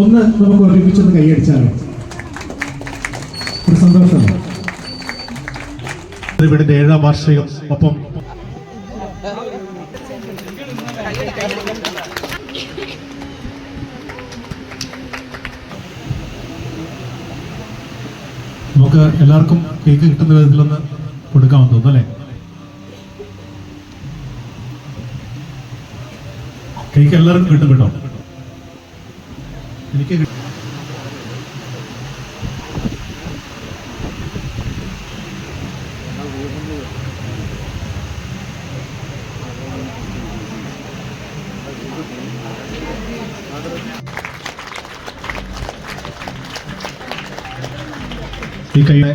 ഒന്ന് നമുക്ക് ഒരുമിച്ചൊന്ന് കൈയടിച്ചാലോ? ഒരു സന്തോഷം. ഇവിടെ 7ാം വാർഷികം. ഒപ്പം നമുക്ക് എല്ലാവർക്കും കേക്ക് കിട്ടുന്ന വിധത്തിലൊന്ന് കൊടുക്കാമെന്ന് തോന്നുന്നു അല്ലേ? കേക്ക് എല്ലാവർക്കും കിട്ടും കേട്ടോ. എനിക്ക് ഈ കൈയുടെ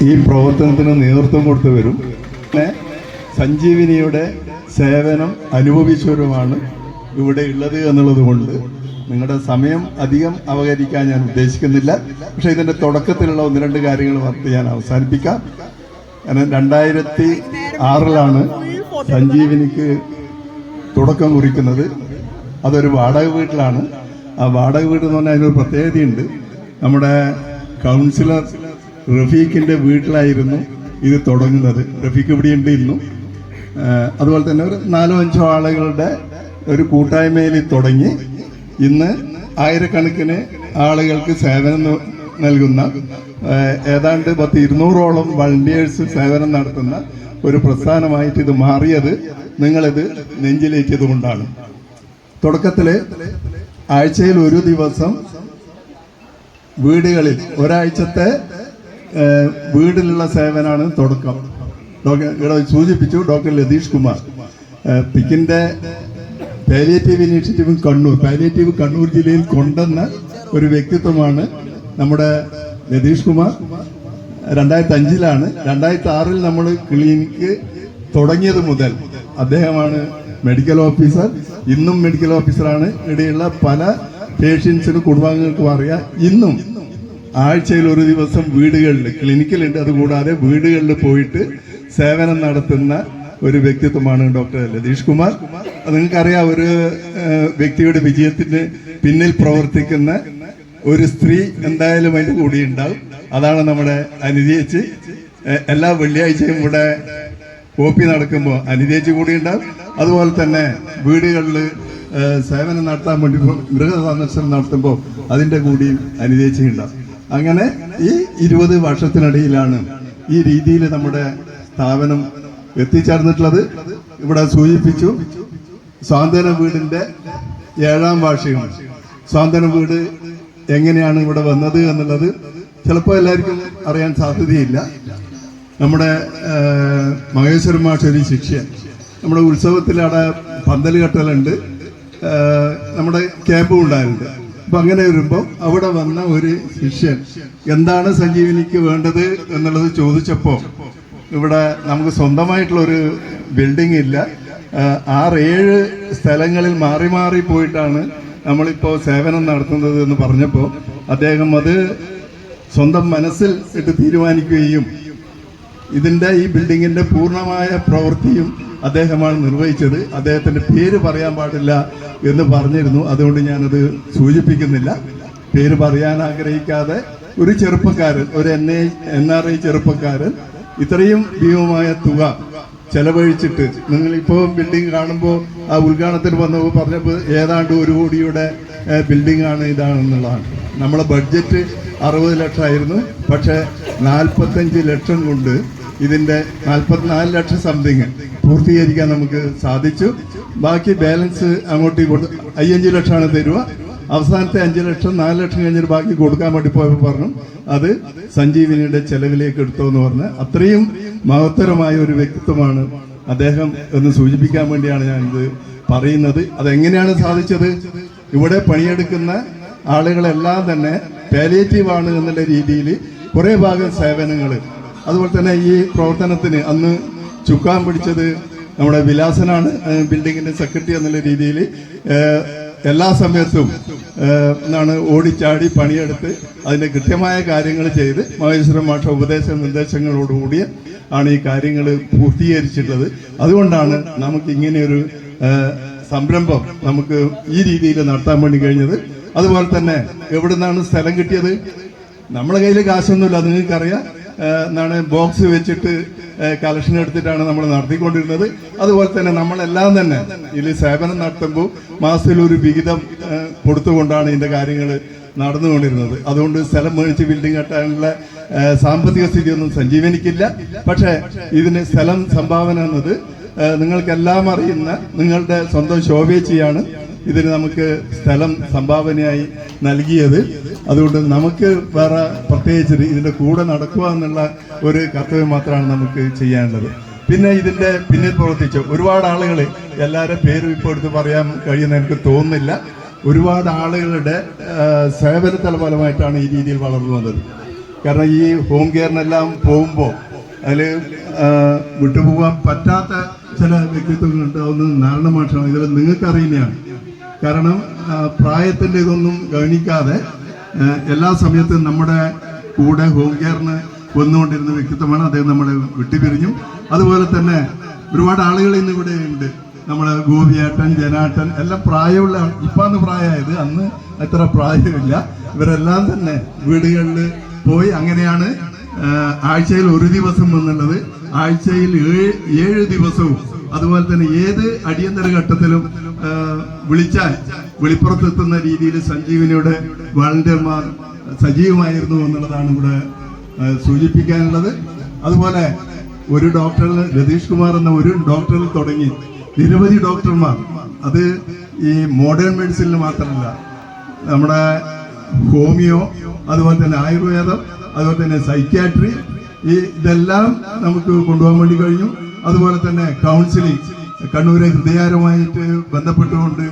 ഈ പ്രവർത്തനത്തിന് നേതൃത്വം കൊടുത്തവരും സഞ്ജീവിനിയുടെ സേവനം അനുഭവിച്ചവരുമാണ് ഇവിടെ ഉള്ളത് എന്നുള്ളത് കൊണ്ട് നിങ്ങളുടെ സമയം അധികം അപകരിക്കാൻ ഞാൻ ഉദ്ദേശിക്കുന്നില്ല. പക്ഷേ ഇതിൻ്റെ തുടക്കത്തിലുള്ള 1-2 കാര്യങ്ങൾ പറഞ്ഞ് ഞാൻ അവസാനിപ്പിക്കാം. കാരണം 2006 സഞ്ജീവിനിക്ക് തുടക്കം കുറിക്കുന്നത്. അതൊരു വാടക വീട്ടിലാണ്. ആ വാടക വീട് എന്ന് പറഞ്ഞാൽ അതിനൊരു പ്രത്യേകതയുണ്ട്. നമ്മുടെ കൗൺസിലർ റഫീഖിൻ്റെ വീട്ടിലായിരുന്നു ഇത് തുടങ്ങുന്നത്. റഫീഖ് ഇവിടെയുണ്ട് ഇന്നും. അതുപോലെ തന്നെ ഒരു 4-5 ആളുകളുടെ ഒരു കൂട്ടായ്മയിൽ തുടങ്ങി ഇന്ന് ആയിരക്കണക്കിന് ആളുകൾക്ക് സേവനം നൽകുന്ന ഏതാണ്ട് 200ഓളം വളണ്ടിയേഴ്സ് സേവനം നടത്തുന്ന ഒരു പ്രസ്ഥാനമായിട്ട് ഇത് മാറിയത് നിങ്ങളിത് നെഞ്ചിലേറ്റിയത് കൊണ്ടാണ്. തുടക്കത്തിൽ ആഴ്ചയിൽ ഒരു ദിവസം വീടുകളിൽ ഒരാഴ്ചത്തെ വീടിലുള്ള സേവനമാണ് തുടക്കം. ഇവിടെ സൂചിപ്പിച്ചു ഡോക്ടർ ലതീഷ് കുമാർ പിക്കിൻ്റെ പാലിയേറ്റീവ് ഇനീഷ്യേറ്റീവ് പാലിയേറ്റീവ് കണ്ണൂർ ജില്ലയിൽ കൊണ്ടുവന്ന ഒരു വ്യക്തിത്വമാണ് നമ്മുടെ ലതീഷ് കുമാർ. 2005 2006 നമ്മൾ ക്ലിനിക്ക് തുടങ്ങിയത് മുതൽ അദ്ദേഹമാണ് മെഡിക്കൽ ഓഫീസർ. ഇന്നും മെഡിക്കൽ ഓഫീസറാണ്. ഇവിടെയുള്ള പല പേഷ്യൻസിനും കുടുംബാംഗങ്ങൾക്കും അറിയാം. ഇന്നും ആഴ്ചയിൽ ഒരു ദിവസം വീടുകളിൽ ക്ലിനിക്കിലുണ്ട്. അതുകൂടാതെ വീടുകളിൽ പോയിട്ട് സേവനം നടത്തുന്ന ഒരു വ്യക്തിത്വമാണ് ഡോക്ടർ ലതീഷ് കുമാർ. നിങ്ങൾക്കറിയാം, ഒരു വ്യക്തിയുടെ വിജയത്തിന് പിന്നിൽ പ്രവർത്തിക്കുന്ന ഒരു സ്ത്രീ എന്തായാലും അതിൻ്റെ കൂടി ഉണ്ടാവും. അതാണ് നമ്മുടെ അനിതേച്ചി. എല്ലാ വെള്ളിയാഴ്ചയും ഇവിടെ OP നടക്കുമ്പോൾ അനിതേച്ചി കൂടി ഉണ്ടാവും. അതുപോലെ തന്നെ വീടുകളിൽ സേവനം നടത്താൻ വേണ്ടി മൃഗസന്ദർശനം നടത്തുമ്പോൾ അതിൻ്റെ കൂടിയും അനിതേച്ചി ഉണ്ടാവും. അങ്ങനെ ഈ 20 വർഷത്തിനിടയിലാണ് ഈ രീതിയിൽ നമ്മുടെ സ്ഥാപനം എത്തിച്ചേർന്നിട്ടുള്ളത്. ഇവിടെ സൂചിപ്പിച്ചു സ്വാന്തന വീടിൻ്റെ 7ാം വാർഷികം. സ്വാന്തന വീട് എങ്ങനെയാണ് ഇവിടെ വന്നത് എന്നുള്ളത് ചിലപ്പോൾ എല്ലാവർക്കും അറിയാൻ സാധ്യതയില്ല. നമ്മുടെ മഹേശ്വരൻ മാഷൊരു ശിഷ്യൻ നമ്മുടെ ഉത്സവത്തിൽ അവിടെ പന്തൽ കെട്ടലുണ്ട്, നമ്മുടെ ക്യാമ്പും ഉണ്ടായിട്ടുണ്ട്. അപ്പം അങ്ങനെ വരുമ്പോൾ അവിടെ വന്ന ഒരു ശിഷ്യൻ എന്താണ് സഞ്ജീവിനിക്ക് വേണ്ടത് എന്നുള്ളത് ചോദിച്ചപ്പോൾ ഇവിടെ നമുക്ക് സ്വന്തമായിട്ടുള്ളൊരു ബിൽഡിംഗ് ഇല്ല, 6-7 സ്ഥലങ്ങളിൽ മാറി മാറി പോയിട്ടാണ് നമ്മളിപ്പോൾ സേവനം നടത്തുന്നത് എന്ന് പറഞ്ഞപ്പോൾ അദ്ദേഹം അത് സ്വന്തം മനസ്സിൽ ഇട്ട് തീരുമാനിക്കുകയും ഇതിൻ്റെ ഈ ബിൽഡിങ്ങിൻ്റെ പൂർണ്ണമായ പ്രവൃത്തിയും അദ്ദേഹമാണ് നിർവഹിച്ചത്. അദ്ദേഹത്തിൻ്റെ പേര് പറയാൻ പാടില്ല എന്ന് പറഞ്ഞിരുന്നു. അതുകൊണ്ട് ഞാനത് സൂചിപ്പിക്കുന്നില്ല. പേര് പറയാൻ ആഗ്രഹിക്കാതെ ഒരു ചെറുപ്പക്കാരൻ, ഒരു NRI ചെറുപ്പക്കാരൻ ഇത്രയും ഭീമമായ തുക ചെലവഴിച്ചിട്ട്, നിങ്ങളിപ്പോൾ ബിൽഡിംഗ് കാണുമ്പോൾ ആ ഉദ്ഘാടനത്തിന് വന്നപ്പോൾ പറഞ്ഞപ്പോൾ ഏതാണ്ട് 1 കോടിയുടെ ബിൽഡിംഗ് ആണ് ഇതാണെന്നുള്ളതാണ്. നമ്മളെ ബഡ്ജറ്റ് 60 ലക്ഷമായിരുന്നു. പക്ഷേ 45 ലക്ഷം കൊണ്ട് ഇതിൻ്റെ 44 ലക്ഷം സംതിങ് പൂർത്തീകരിക്കാൻ നമുക്ക് സാധിച്ചു. ബാക്കി ബാലൻസ് അങ്ങോട്ട് 5 ലക്ഷമാണ് തരുക. അവസാനത്തെ 5 ലക്ഷം 4 ലക്ഷം കഴിഞ്ഞിട്ട് ബാക്കി കൊടുക്കാൻ വേണ്ടി പോയപ്പോൾ പറഞ്ഞു അത് സഞ്ജീവിനിയുടെ ചെലവിലേക്ക് എടുത്തോ എന്ന് പറഞ്ഞ്. അത്രയും മഹത്തരമായ ഒരു വ്യക്തിത്വമാണ് അദ്ദേഹം എന്ന് സൂചിപ്പിക്കാൻ വേണ്ടിയാണ് ഞാനിത് പറയുന്നത്. അതെങ്ങനെയാണ് സാധിച്ചത്? ഇവിടെ പണിയെടുക്കുന്ന ആളുകളെല്ലാം തന്നെ പാലിയേറ്റീവ് ആണ് എന്നുള്ള രീതിയിൽ കുറേ ഭാഗം സേവനങ്ങൾ. അതുപോലെ തന്നെ ഈ പ്രവർത്തനത്തിന് അന്ന് ചുക്കാൻ പിടിച്ചത് നമ്മുടെ വിലാസനാണ്, ബിൽഡിങ്ങിൻ്റെ സെക്രട്ടറി എന്നുള്ള രീതിയിൽ എല്ലാ സമയത്തും എന്താണ് ഓടിച്ചാടി പണിയെടുത്ത് അതിൻ്റെ കൃത്യമായ കാര്യങ്ങൾ ചെയ്ത് മഹേശ്വരൻ മാഷ ഉപദേശ നിർദ്ദേശങ്ങളോടുകൂടി ആണ് ഈ കാര്യങ്ങൾ പൂർത്തീകരിച്ചിട്ടുള്ളത്. അതുകൊണ്ടാണ് നമുക്ക് ഇങ്ങനെയൊരു സംരംഭം നമുക്ക് ഈ രീതിയിൽ നടത്താൻ വേണ്ടി കഴിഞ്ഞത്. അതുപോലെ തന്നെ എവിടെ നിന്നാണ് സ്ഥലം കിട്ടിയത്? നമ്മളെ കയ്യിൽ കാശൊന്നുമില്ല, നിങ്ങൾക്കറിയാം. എന്താണ് ബോക്സ് വെച്ചിട്ട് കളക്ഷൻ എടുത്തിട്ടാണ് നമ്മൾ നടത്തിക്കൊണ്ടിരുന്നത്. അതുപോലെ തന്നെ നമ്മളെല്ലാം തന്നെ ഇതിൽ സേവനം നടത്തുമ്പോൾ മാസത്തിൽ ഒരു വിഹിതം കൊടുത്തുകൊണ്ടാണ് ഇതിൻ്റെ കാര്യങ്ങൾ നടന്നുകൊണ്ടിരുന്നത്. അതുകൊണ്ട് സ്ഥലം മേടിച്ച് ബിൽഡിംഗ് കെട്ടാനുള്ള സാമ്പത്തിക സ്ഥിതിയൊന്നും സഞ്ജീവനിക്കില്ല. പക്ഷേ ഇതിന് സ്ഥലം സംഭാവന എന്നത് നിങ്ങൾക്കെല്ലാം അറിയുന്ന നിങ്ങളുടെ സ്വന്തം ശോഭേച്ചിയാണ് ഇതിന് നമുക്ക് സ്ഥലം സംഭാവനയായി നൽകിയത്. അതുകൊണ്ട് നമുക്ക് വേറെ പ്രത്യേകിച്ച് ഇതിൻ്റെ കൂടെ നടക്കുക എന്നുള്ള ഒരു കർത്തവ്യം മാത്രമാണ് നമുക്ക് ചെയ്യാനുള്ളത്. പിന്നെ ഇതിൻ്റെ പിന്നിൽ പ്രവർത്തിച്ച ഒരുപാട് ആളുകൾ, എല്ലാവരുടെ പേരും ഇപ്പോൾ എടുത്ത് പറയാൻ കഴിയുന്ന എനിക്ക് തോന്നുന്നില്ല. ഒരുപാട് ആളുകളുടെ സേവനത്തിൻ്റെ ഫലമായിട്ടാണ് ഈ രീതിയിൽ വളർന്നു വന്നത്. കാരണം ഈ ഹോം കെയറിനെല്ലാം പോകുമ്പോൾ അതിൽ വിട്ടുപോകാൻ പറ്റാത്ത ചില വ്യക്തിത്വങ്ങളുണ്ട്. അതൊന്നും നാരായണ മാഷാണ്. ഇതിൽ നിങ്ങൾക്കറിയുന്നതാണ്. കാരണം പ്രായത്തിൻ്റെ ഇതൊന്നും ഗവനിക്കാതെ എല്ലാ സമയത്തും നമ്മുടെ കൂടെ ഹോം കെയറിന് വന്നുകൊണ്ടിരുന്ന വ്യക്തിത്വമാണ്. അദ്ദേഹം നമ്മളെ വിട്ടുപിരിഞ്ഞു. അതുപോലെ തന്നെ ഒരുപാട് ആളുകൾ ഇന്ന് ഇവിടെ ഉണ്ട്. നമ്മളെ ഗോപിയേട്ടൻ, ജനാട്ടൻ എല്ലാം പ്രായമുള്ള, ഇപ്പാന്ന് പ്രായമായത്, അന്ന് അത്ര പ്രായമില്ല. ഇവരെല്ലാം തന്നെ വീടുകളിൽ പോയി അങ്ങനെയാണ് ആഴ്ചയിൽ ഒരു ദിവസം എന്നുള്ളത് ആഴ്ചയിൽ 7 ദിവസവും. അതുപോലെ തന്നെ ഏത് അടിയന്തര ഘട്ടത്തിലും വിളിച്ചാൽ വെളിപ്പുറത്തെത്തുന്ന രീതിയിൽ സഞ്ജീവനിയുടെ വാളണ്ടിയർമാർ സജീവമായിരുന്നു എന്നുള്ളതാണ് ഇവിടെ സൂചിപ്പിക്കാനുള്ളത്. അതുപോലെ ഒരു ഡോക്ടർ, രതീഷ് കുമാർ എന്ന ഒരു ഡോക്ടറിൽ തുടങ്ങി നിരവധി ഡോക്ടർമാർ, അത് ഈ മോഡേൺ മെഡിസിനിൽ മാത്രമല്ല, നമ്മുടെ ഹോമിയോ, അതുപോലെ തന്നെ ആയുർവേദം, അതുപോലെ തന്നെ സൈക്യാട്രി, ഇതെല്ലാം നമുക്ക് കൊണ്ടുപോകാൻ വേണ്ടി കഴിഞ്ഞു. അതുപോലെ തന്നെ കൗൺസിലിംഗ്, കണ്ണൂരെ ഹൃദയമായിട്ട് ബന്ധപ്പെട്ടുകൊണ്ട്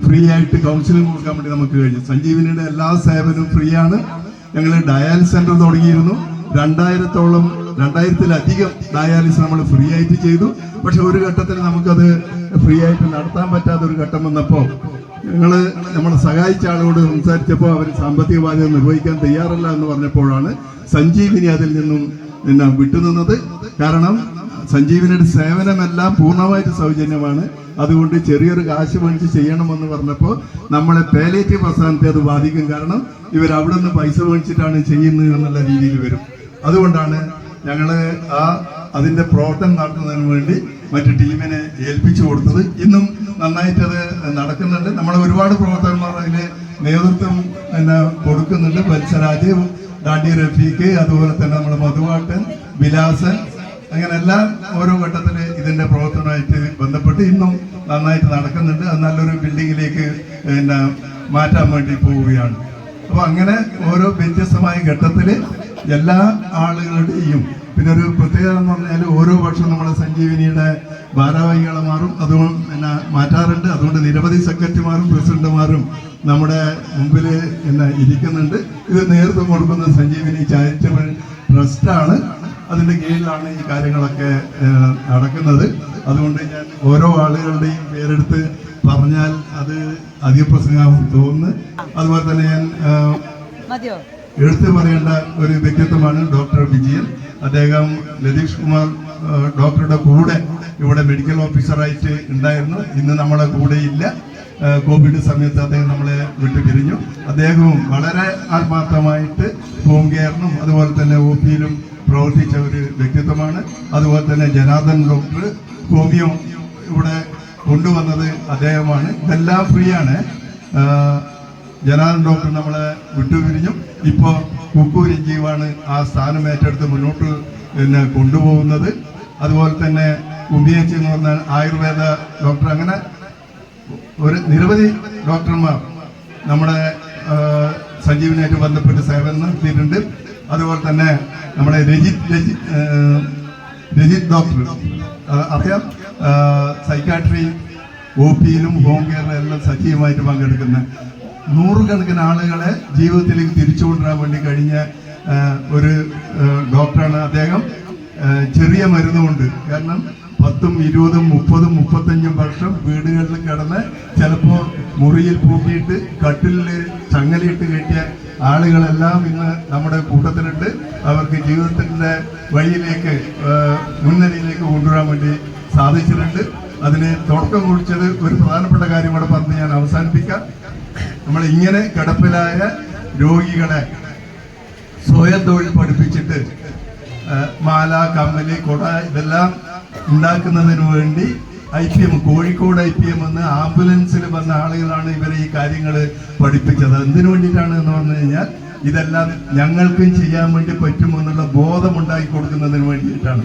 ഫ്രീ ആയിട്ട് കൗൺസിലിംഗ് കൊടുക്കാൻ വേണ്ടി നമുക്ക് കഴിഞ്ഞു. സഞ്ജീവനിയുടെ എല്ലാ സേവനവും ഫ്രീ ആണ്. ഞങ്ങൾ ഡയാലിസിസ് സെന്റർ തുടങ്ങിയിരുന്നു. 2000-ലധികം ഡയാലിസിസ് നമ്മൾ ഫ്രീ ആയിട്ട് ചെയ്തു. പക്ഷെ ഒരു ഘട്ടത്തിൽ നമുക്കത് ഫ്രീ ആയിട്ട് നടത്താൻ പറ്റാത്ത ഒരു ഘട്ടം വന്നപ്പോൾ നമ്മളെ സഹായിച്ച ആളോട് സംസാരിച്ചപ്പോൾ അവർ സാമ്പത്തിക ബാധ്യത നിർവഹിക്കാൻ തയ്യാറല്ല എന്ന് പറഞ്ഞപ്പോഴാണ് സഞ്ജീവിനി അതിൽ നിന്നും വിട്ടുനിന്നത്. കാരണം സഞ്ജീവനിയുടെ സേവനമെല്ലാം പൂർണ്ണമായിട്ട് സൗജന്യമാണ്. അതുകൊണ്ട് ചെറിയൊരു കാശ് മേടിച്ച് ചെയ്യണമെന്ന് പറഞ്ഞപ്പോൾ നമ്മളെ പാലിയേറ്റീവ് അവസാനത്തെ അത് ബാധിക്കും. കാരണം ഇവരവിടെ നിന്ന് പൈസ മേടിച്ചിട്ടാണ് ചെയ്യുന്നത് എന്നുള്ള രീതിയിൽ വരും. അതുകൊണ്ടാണ് ഞങ്ങൾ അതിന്റെ പ്രവർത്തനം നടത്തുന്നതിന് വേണ്ടി മറ്റു ടീമിനെ ഏൽപ്പിച്ചു കൊടുത്തത്. ഇന്നും നന്നായിട്ടത് നടക്കുന്നുണ്ട്. നമ്മളെ ഒരുപാട് പ്രവർത്തകന്മാർ അതിന് നേതൃത്വം കൊടുക്കുന്നുണ്ട്. വത്സരാജ്, ഡാഡി റഫീഖ്, അതുപോലെ തന്നെ നമ്മുടെ മധുവാട്ടൻ, വിലാസൻ, അങ്ങനെ എല്ലാം ഓരോ ഘട്ടത്തിൽ ഇതിന്റെ പ്രവർത്തനമായിട്ട് ബന്ധപ്പെട്ട് ഇന്നും നന്നായിട്ട് നടക്കുന്നുണ്ട്. അത് നല്ലൊരു ബിൽഡിങ്ങിലേക്ക് മാറ്റാൻ വേണ്ടി പോവുകയാണ്. അപ്പൊ അങ്ങനെ ഓരോ വ്യത്യസ്തമായ ഘട്ടത്തിൽ എല്ലാ ആളുകളുടെയും പിന്നെ ഒരു പ്രത്യേകത എന്ന് പറഞ്ഞാൽ ഓരോ വർഷവും നമ്മുടെ സഞ്ജീവനിയുടെ ഭാരവാഹികളെ മാറും, അതുകൊണ്ട് മാറ്റാറുണ്ട്. അതുകൊണ്ട് നിരവധി സെക്രട്ടറിമാരും പ്രസിഡന്റുമാരും നമ്മുടെ മുമ്പിൽ ഇരിക്കുന്നുണ്ട്. ഇത് നേതൃത്വം കൊടുക്കുന്ന സഞ്ജീവനി ചാരിറ്റബിൾ ട്രസ്റ്റാണ്. അതിൻ്റെ കീഴിലാണ് ഈ കാര്യങ്ങളൊക്കെ നടക്കുന്നത്. അതുകൊണ്ട് ഞാൻ ഓരോ ആളുകളുടെയും പേരെടുത്ത് പറഞ്ഞാൽ അത് അധികപ്രസംഗം തോന്നുന്നു. അതുപോലെ തന്നെ ഞാൻ എടുത്തു പറയേണ്ട ഒരു വ്യക്തിത്വമാണ് ഡോക്ടർ വിജയൻ. അദ്ദേഹം രതീഷ് കുമാർ ഡോക്ടറുടെ കൂടെ ഇവിടെ മെഡിക്കൽ ഓഫീസറായിട്ട് ഉണ്ടായിരുന്നു. ഇന്ന് നമ്മളെ കൂടെ ഇല്ല. കോവിഡ് സമയത്ത് അദ്ദേഹം നമ്മളെ വിട്ടു പിരിഞ്ഞു. അദ്ദേഹവും വളരെ ആത്മാർത്ഥമായിട്ട് ഹോം കെയറിനും അതുപോലെ തന്നെ OP-യിലും പ്രവർത്തിച്ച ഒരു വ്യക്തിത്വമാണ്. അതുപോലെ തന്നെ ജനാർദ്ദൻ ഡോക്ടർ ഹോമിയോ ഇവിടെ കൊണ്ടുവന്നത് അദ്ദേഹമാണ്. ഇതെല്ലാം ഫ്രീ ആണ്. ജനാർദ്ദൻ ഡോക്ടർ നമ്മളെ വിട്ടുപിരിഞ്ഞു. ഇപ്പോൾ കുക്കു രഞ്ജീവാണ് ആ സ്ഥാനം ഏറ്റെടുത്ത് മുന്നോട്ട് കൊണ്ടുപോകുന്നത്. അതുപോലെ തന്നെ ഉമ്പിയച്ചി എന്ന് പറഞ്ഞ ആയുർവേദ ഡോക്ടർ, അങ്ങനെ ഒരു നിരവധി ഡോക്ടർമാർ നമ്മുടെ സഞ്ജീവനായിട്ട് ബന്ധപ്പെട്ട് സേവനം നടത്തിയിട്ടുണ്ട്. അതുപോലെ തന്നെ നമ്മുടെ രജിത് ഡോക്ടർ അറിയാം, സൈക്കാട്രി OP-യിലും ഹോം കെയറിലും എല്ലാം സജീവമായിട്ട് പങ്കെടുക്കുന്ന നൂറുകണക്കിന് ആളുകളെ ജീവിതത്തിലേക്ക് തിരിച്ചു കൊണ്ടുവരാൻ വേണ്ടി കഴിഞ്ഞ ഒരു ഡോക്ടറാണ് അദ്ദേഹം. ചെറിയ മരുന്നുകൊണ്ട്, കാരണം 10, 20, 30, 35 വർഷം വീടുകളിൽ കിടന്ന് ചിലപ്പോൾ മുറിയിൽ പൂട്ടിയിട്ട് കട്ടിലിൽ ചങ്ങലയിട്ട് കെട്ടിയ ആളുകളെല്ലാം ഇന്ന് നമ്മുടെ കൂട്ടത്തിലുണ്ട്. അവർക്ക് ജീവിതത്തിൻ്റെ വഴിയിലേക്ക് മുൻനിരയിലേക്ക് കൊണ്ടുവരാൻ വേണ്ടി സാധിച്ചിട്ടുണ്ട്. അതിന് തുടക്കം കുറിച്ചത് ഒരു പ്രധാനപ്പെട്ട കാര്യം കൂടെ പറഞ്ഞ് ഞാൻ അവസാനിപ്പിക്കാം. നമ്മൾ ഇങ്ങനെ കിടപ്പിലായ രോഗികളെ സ്വയം തൊഴിൽ പഠിപ്പിച്ചിട്ട് മാല, കമ്മല്, കൊട ഇതെല്ലാം ഉണ്ടാക്കുന്നതിന് വേണ്ടി IPM കോഴിക്കോട് IPM എന്ന് ആംബുലൻസിൽ വന്ന ആളുകളാണ് ഇവരെ ഈ കാര്യങ്ങൾ പഠിപ്പിച്ചത്. എന്തിനു വേണ്ടിയിട്ടാണ് എന്ന് പറഞ്ഞു കഴിഞ്ഞാൽ ഇതെല്ലാം ഞങ്ങൾക്കും ചെയ്യാൻ വേണ്ടി പറ്റുമെന്നുള്ള ബോധം ഉണ്ടാക്കി കൊടുക്കുന്നതിന് വേണ്ടിയിട്ടാണ്.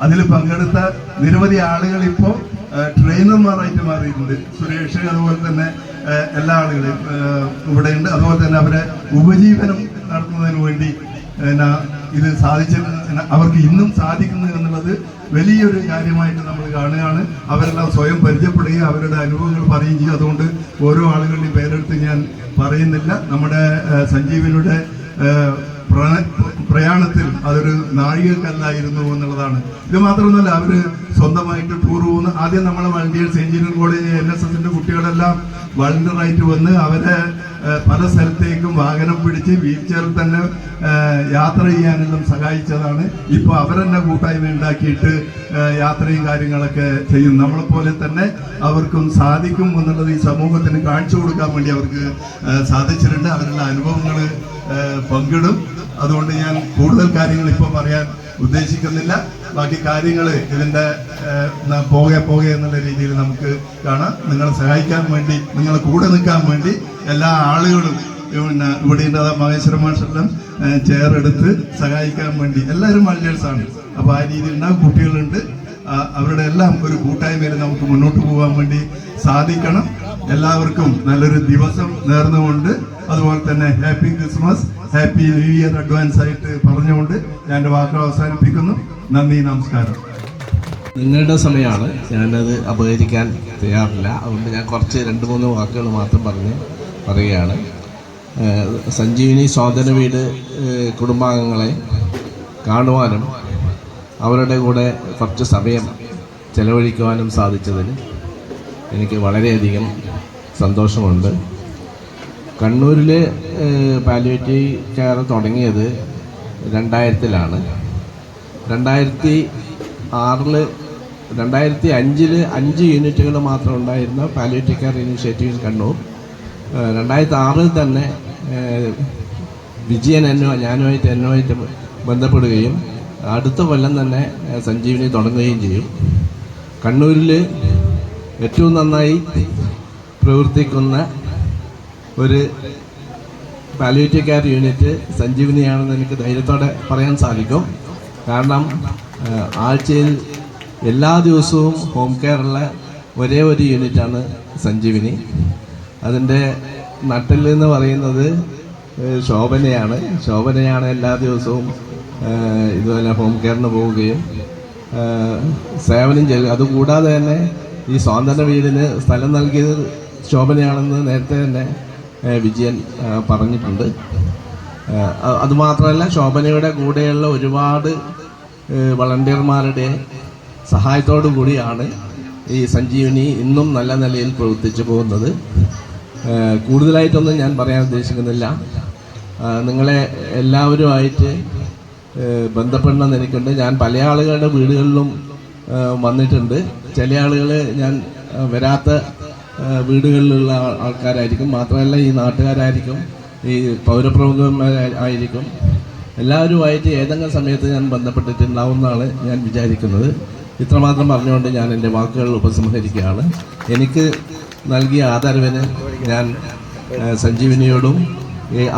അതിൽ പങ്കെടുത്ത നിരവധി ആളുകൾ ഇപ്പോൾ ട്രെയിനർമാരായിട്ട് മാറിയിട്ടുണ്ട്. സുരേഷ് അതുപോലെ തന്നെ എല്ലാ ആളുകളും ഇവിടെയുണ്ട്. അതുപോലെ തന്നെ അവരെ ഉപജീവനം നടത്തുന്നതിന് വേണ്ടി ഇത് അവർക്ക് ഇന്നും സാധിക്കുന്നു എന്നുള്ളത് വലിയൊരു കാര്യമായിട്ട് നമ്മൾ കാണുകയാണ്. അവരെല്ലാം സ്വയം പരിചയപ്പെടുകയും അവരുടെ അനുഭവങ്ങൾ പറയുകയും ചെയ്യും. അതുകൊണ്ട് ഓരോ ആളുകളുടെയും പേരെടുത്ത് ഞാൻ പറയുന്നില്ല. നമ്മുടെ സഞ്ജീവനിയുടെ പ്രയാണത്തിൽ അതൊരു നാഴികക്കല്ലായിരുന്നു എന്നുള്ളതാണ്. ഇത് മാത്രമൊന്നുമല്ല, അവര് സ്വന്തമായിട്ട് ടൂർ പോകുന്ന ആദ്യം നമ്മളെ വളണ്ടിയേഴ്സ് എഞ്ചിനീയറിംഗ് കോളേജ് NSSന്റെ കുട്ടികളെല്ലാം വളണ്ടിയറായിട്ട് വന്ന് അവരെ പല സ്ഥലത്തേക്കും വാഹനം പിടിച്ച് വീൽ ചെയറിൽ തന്നെ യാത്ര ചെയ്യാനെല്ലാം സഹായിച്ചതാണ്. ഇപ്പോൾ അവരെന്നെ കൂട്ടായ്മ ഉണ്ടാക്കിയിട്ട് യാത്രയും കാര്യങ്ങളൊക്കെ ചെയ്യും. നമ്മളെപ്പോലെ തന്നെ അവർക്കും സാധിക്കും എന്നുള്ളത് ഈ സമൂഹത്തിന് കാണിച്ചു കൊടുക്കാൻ വേണ്ടി അവർക്ക് സാധിച്ചിട്ടുണ്ട്. അവരുടെ അനുഭവങ്ങൾ പങ്കിടും. അതുകൊണ്ട് ഞാൻ കൂടുതൽ കാര്യങ്ങൾ ഇപ്പോൾ പറയാൻ ഉദ്ദേശിക്കുന്നില്ല. ബാക്കി കാര്യങ്ങൾ ഇതിൻ്റെ പോകെ എന്നുള്ള രീതിയിൽ നമുക്ക് കാണാം. നിങ്ങളെ സഹായിക്കാൻ വേണ്ടി, നിങ്ങളെ കൂടെ നിൽക്കാൻ വേണ്ടി എല്ലാ ആളുകളും പിന്നെ ഇവിടെ മഹേശ്വര മാഷെല്ലാം ചെയർ എടുത്ത് സഹായിക്കാൻ വേണ്ടി എല്ലാവരും വളണ്ടിയേഴ്സാണ്. അപ്പോൾ ആ രീതിയിലുണ്ടാകും. കുട്ടികളുണ്ട്. അവരുടെ എല്ലാം ഒരു കൂട്ടായ്മയിൽ നമുക്ക് മുന്നോട്ട് പോകാൻ വേണ്ടി സാധിക്കണം. എല്ലാവർക്കും നല്ലൊരു ദിവസം നേർന്നുകൊണ്ട്, അതുപോലെ തന്നെ happy Christmas, happy new year advance ആയിട്ട് പറഞ്ഞുകൊണ്ട് ഞാൻ എൻ്റെ വാക്കുകൾ അവസാനിപ്പിക്കുന്നു. നന്ദി, നമസ്കാരം. നിങ്ങളുടെ സമയമാണ്, ഞാനത് അപഹരിക്കാൻ തയ്യാറില്ല. അതുകൊണ്ട് ഞാൻ കുറച്ച് 2-3 വാക്കുകൾ മാത്രം പറയുകയാണ്. സഞ്ജീവിനി സ്വാതന്ത്ര്യ വീട് കുടുംബാംഗങ്ങളെ കാണുവാനും അവരുടെ കൂടെ കുറച്ച് സമയം ചെലവഴിക്കുവാനും സാധിച്ചതിന് എനിക്ക് വളരെയധികം സന്തോഷമുണ്ട്. കണ്ണൂരിൽ പാലിയേറ്റീവ് കെയർ തുടങ്ങിയത് 2000-ലാണ്. 2005 5 യൂണിറ്റുകൾ മാത്രം ഉണ്ടായിരുന്ന പാലിയേറ്റീവ് കെയർ ഇനീഷ്യേറ്റീവ് കണ്ണൂർ 2006 തന്നെ വിജയൻ ഞാനുമായിട്ട് ബന്ധപ്പെടുകയും അടുത്ത കൊല്ലം തന്നെ സഞ്ജീവിനി തുടങ്ങുകയും ചെയ്യും. കണ്ണൂരിൽ ഏറ്റവും നന്നായി പ്രവർത്തിക്കുന്ന ഒരു പാലിയേറ്റീവ് കെയർ യൂണിറ്റ് സഞ്ജീവിനിയാണെന്ന് എനിക്ക് ധൈര്യത്തോടെ പറയാൻ സാധിക്കും. കാരണം ആഴ്ചയിൽ എല്ലാ ദിവസവും ഹോം കെയറുള്ള ഒരേ ഒരു യൂണിറ്റാണ് സഞ്ജീവിനി. അതിൻ്റെ നട്ടെല്ലെന്ന് പറയുന്നത് ശോഭനയാണ് എല്ലാ ദിവസവും ഇതുപോലെ ഹോം കെയറിന് പോവുകയും സേവനം ചെയ്യുക. അതുകൂടാതെ തന്നെ ഈ സ്വാതന്ത്ര്യ വീടിന് സ്ഥലം നൽകിയത് ശോഭനയാണെന്ന് നേരത്തെ തന്നെ വിജയൻ പറഞ്ഞിട്ടുണ്ട്. അതുമാത്രമല്ല, ശോഭനയുടെ കൂടെയുള്ള ഒരുപാട് വളണ്ടിയർമാരുടെ സഹായത്തോടു കൂടിയാണ് ഈ സഞ്ജീവനി ഇന്നും നല്ല നിലയിൽ പ്രവർത്തിച്ചു പോകുന്നത്. കൂടുതലായിട്ടൊന്നും ഞാൻ പറയാൻ ഉദ്ദേശിക്കുന്നില്ല. നിങ്ങളെ എല്ലാവരുമായിട്ട് ബന്ധപ്പെടണമെന്ന് എനിക്കുണ്ട്. ഞാൻ പല ആളുകളുടെ വീടുകളിലും വന്നിട്ടുണ്ട്. ചില ആളുകൾ ഞാൻ വരാത്ത വീടുകളിലുള്ള ആൾക്കാരായിരിക്കും, മാത്രമല്ല ഈ നാട്ടുകാരായിരിക്കും, ഈ പൗരപ്രമുഖന്മാരായിരിക്കും. എല്ലാവരുമായിട്ട് ഏതെങ്കിലും സമയത്ത് ഞാൻ ബന്ധപ്പെട്ടിട്ടുണ്ടാവുമെന്നാണ് ഞാൻ വിചാരിക്കുന്നത്. ഇത്രമാത്രം പറഞ്ഞുകൊണ്ട് ഞാൻ എൻ്റെ വാക്കുകൾ ഉപസംഹരിക്കുകയാണ്. എനിക്ക് നൽകിയ ആദരവിന് ഞാൻ സഞ്ജീവിനിയോടും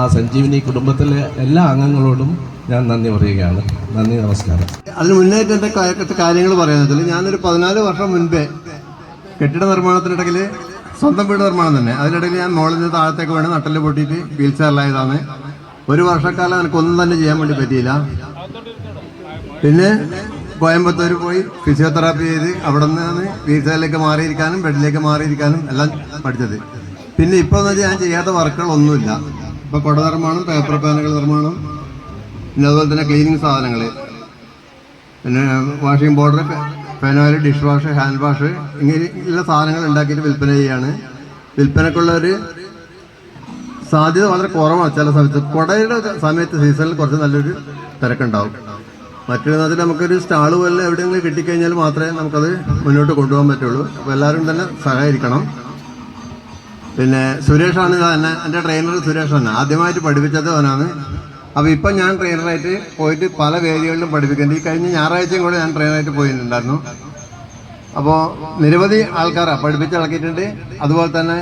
ആ സഞ്ജീവിനി കുടുംബത്തിലെ എല്ലാ അംഗങ്ങളോടും ഞാൻ നന്ദി പറയുകയാണ്. നന്ദി, നമസ്കാരം. അതിന് മുന്നേറ്റ എൻ്റെ കാര്യങ്ങൾ പറയുന്നതിൽ ഞാനൊരു 14 വർഷം മുൻപേ കെട്ടിട നിർമ്മാണത്തിനിടയിൽ സ്വന്തം വീട് നിർമ്മാണം തന്നെ, അതിനിടയിൽ ഞാൻ മോളിൽ നിന്ന് താഴത്തേക്ക് വേണ്ടി നട്ടല് പൊട്ടിയിട്ട് വീൽ ചെയറിലായതാണ്. 1 വർഷക്കാലം എനിക്കൊന്നും തന്നെ ചെയ്യാൻ വേണ്ടി പറ്റിയില്ല. പിന്നെ കോയമ്പത്തൂർ പോയി ഫിസിയോതെറാപ്പി ചെയ്ത് അവിടെ നിന്നാണ് വീൽ ചെയറിലേക്ക് മാറിയിരിക്കാനും ബെഡിലേക്ക് മാറിയിരിക്കാനും എല്ലാം പഠിച്ചത്. പിന്നെ ഇപ്പോൾ എന്ന് വെച്ചാൽ ഞാൻ ചെയ്യാത്ത വർക്കുകളൊന്നുമില്ല. ഇപ്പോൾ കുട നിർമ്മാണം, പേപ്പർ പാനുകൾ നിർമ്മാണം, പിന്നെ അതുപോലെ തന്നെ ക്ലീനിങ് സാധനങ്ങൾ, പിന്നെ washing powder, phenyl, dish wash, hand wash ഇങ്ങനെയുള്ള സാധനങ്ങൾ ഉണ്ടാക്കിയിട്ട് വിൽപ്പന ചെയ്യാണ്. വിൽപ്പനക്കുള്ള ഒരു സാധ്യത വളരെ കുറവാണ്. ചില സമയത്ത് കുടയുടെ സമയത്ത് സീസണിൽ കുറച്ച് നല്ലൊരു തിരക്കുണ്ടാവും. മറ്റൊരു നമുക്കൊരു സ്റ്റാൾ പോലെ എവിടെയെങ്കിലും കിട്ടിക്കഴിഞ്ഞാൽ മാത്രമേ നമുക്കത് മുന്നോട്ട് കൊണ്ടുപോകാൻ പറ്റുള്ളൂ. അപ്പോൾ എല്ലാവരും തന്നെ സഹകരിക്കണം. പിന്നെ സുരേഷാണ് തന്നെ എൻ്റെ ട്രെയിനർ. സുരേഷ് തന്നെ ആദ്യമായിട്ട് പഠിപ്പിച്ചത് അവനാണ്. അപ്പോൾ ഇപ്പം ഞാൻ ട്രെയിനറായിട്ട് പോയിട്ട് പല വേദികളിലും പഠിപ്പിക്കുന്നുണ്ട്. ഈ കഴിഞ്ഞ ഞായറാഴ്ചയും കൂടെ ഞാൻ ട്രെയിനറായിട്ട് പോയിട്ടുണ്ടായിരുന്നു. അപ്പോൾ നിരവധി ആൾക്കാരെ പഠിപ്പിച്ച് ഇളക്കിയിട്ടുണ്ട്. അതുപോലെ തന്നെ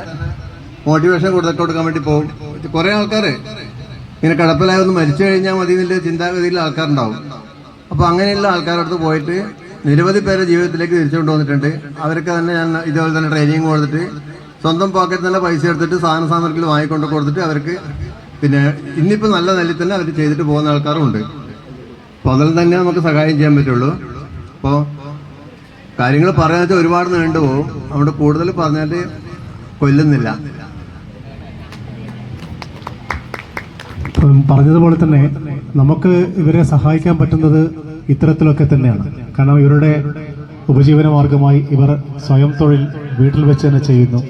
മോട്ടിവേഷൻ കൊടുക്കാൻ വേണ്ടി പോകും. കുറേ ആൾക്കാർ ഇങ്ങനെ കിടപ്പിലായി ഒന്ന് മരിച്ചു കഴിഞ്ഞാൽ മതി എന്നുള്ള ചിന്താഗതിയിൽ ആൾക്കാരുണ്ടാവും. അപ്പോൾ അങ്ങനെയുള്ള ആൾക്കാരുടെ അടുത്ത് പോയിട്ട് നിരവധി പേരെ ജീവിതത്തിലേക്ക് തിരിച്ചു കൊണ്ടുവന്നിട്ടുണ്ട്. അവർക്ക് തന്നെ ഞാൻ ഇതുപോലെ തന്നെ ട്രെയിനിങ് കൊടുത്തിട്ട് സ്വന്തം പോക്കറ്റിൽ തന്നെ പൈസ എടുത്തിട്ട് സാധന സാമഗ്രികൾ വാങ്ങിക്കൊണ്ട് കൊടുത്തിട്ട് അവർക്ക് പിന്നെ ഇന്നിപ്പോൾ നല്ല നിലയിൽ തന്നെ അവർ ചെയ്തിട്ട് പോകുന്ന ആൾക്കാരും ഉണ്ട്. അപ്പോൾ അതിൽ തന്നെ നമുക്ക് സഹായം ചെയ്യാൻ പറ്റുള്ളൂ. അപ്പോൾ കാര്യങ്ങൾ പറയാൻ ഒരുപാട് നീണ്ടുപോകും. അവിടെ കൂടുതൽ പറഞ്ഞാൽ കൊല്ലുന്നില്ല. പറഞ്ഞതുപോലെ തന്നെ നമുക്ക് ഇവരെ സഹായിക്കാൻ പറ്റുന്നത് ഇത്തരത്തിലൊക്കെ തന്നെയാണ്. കാരണം ഇവരുടെ ഉപജീവന മാർഗമായി ഇവർ സ്വയം തൊഴിൽ വീട്ടിൽ വെച്ച് തന്നെ ചെയ്യുന്നു.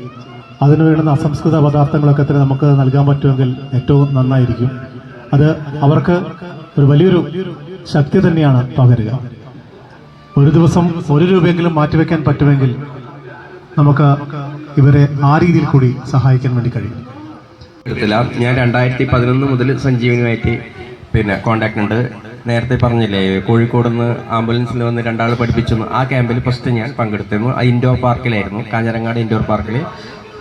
അതിന് വേണ്ടുന്ന അസംസ്കൃത പദാർത്ഥങ്ങളൊക്കെ തന്നെ നമുക്ക് നൽകാൻ പറ്റുമെങ്കിൽ ഏറ്റവും നന്നായിരിക്കും. അത് അവർക്ക് ഒരു വലിയൊരു ശക്തി തന്നെയാണ് പകരുക. ഒരു ദിവസം 1 രൂപയെങ്കിലും മാറ്റിവെക്കാൻ പറ്റുമെങ്കിൽ നമുക്ക് ഇവരെ ആ രീതിയിൽ കൂടി സഹായിക്കാൻ വേണ്ടി കഴിയും. ഞാൻ 2011 മുതൽ സഞ്ജീവനുമായിട്ട് കോണ്ടാക്ട് ഉണ്ട്. നേരത്തെ പറഞ്ഞില്ലേ കോഴിക്കോട് നിന്ന് ആംബുലൻസിൽ വന്ന് 2 ആൾ പഠിപ്പിച്ചു. ആ ക്യാമ്പിൽ ഫസ്റ്റ് ഞാൻ പങ്കെടുത്തിരുന്നു. ആ ഇൻഡോർ പാർക്കിലായിരുന്നു, കാഞ്ഞിരങ്ങാട് ഇൻഡോർ പാർക്കിൽ.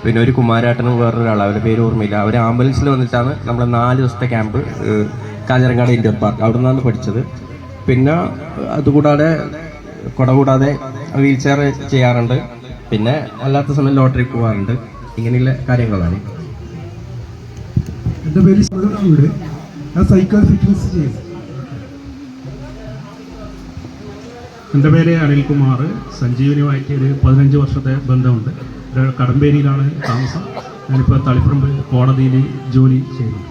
പിന്നെ ഒരു കുമാരാട്ടനും വേറൊരാൾ, അവരുടെ പേര് ഓർമ്മയില്ല. അവർ ആംബുലൻസിൽ വന്നിട്ടാണ് നമ്മുടെ 4 ദിവസത്തെ ക്യാമ്പ് കാഞ്ഞിരങ്ങാട് ഇൻഡോർ പാർക്ക് അവിടെ നിന്നാണ് പഠിച്ചത്. പിന്നെ അതുകൂടാതെ കുട കൂടാതെ വീൽ ചെയർ ചെയ്യാറുണ്ട്. പിന്നെ അല്ലാത്ത സമയം ലോട്ടറി പോകാറുണ്ട്. ഇങ്ങനെയുള്ള കാര്യങ്ങളാണ്. എൻ്റെ പേര് ശിവനാണ്. ഞാൻ സൈക്കിൾ ഫിറ്റ്നസ് ചെയ്യുന്നു. എൻ്റെ പേര് അനിൽകുമാർ. സഞ്ജീവനുമായിട്ട് ഒരു 15 വർഷത്തെ ബന്ധമുണ്ട്. കടമ്പേരിയിലാണ് താമസം. ഞാനിപ്പോൾ തളിപ്പറമ്പ് കോടതിയിൽ ജോലി ചെയ്യുന്നു.